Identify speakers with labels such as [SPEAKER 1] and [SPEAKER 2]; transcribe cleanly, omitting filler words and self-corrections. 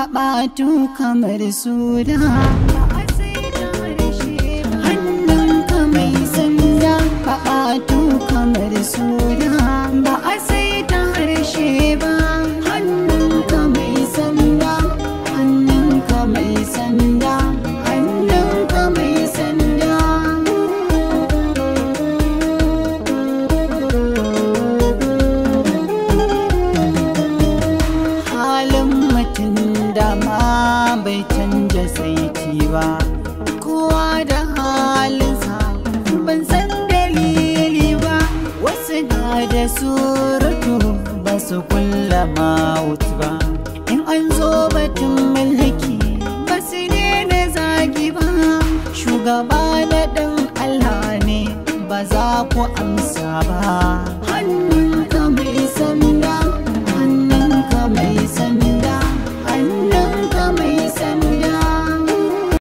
[SPEAKER 1] ɓaɓatu kamar suna. Hannunka mai sanda ɓaɓatu kamar suna. Ba a sai ta harshe ba. Hannunka mai sanda, hannunka mai sanda, hannunka mai sanda. Halin mutum dama bai canja saiti ba, kowa da halinsa ban san dalili ba. Wasu na da surutu ba su kulla mawut ba, in an zo batun mulki ba su daina zagi ba. Shugaba na ɗan Allah ne ba za ku amsa ba.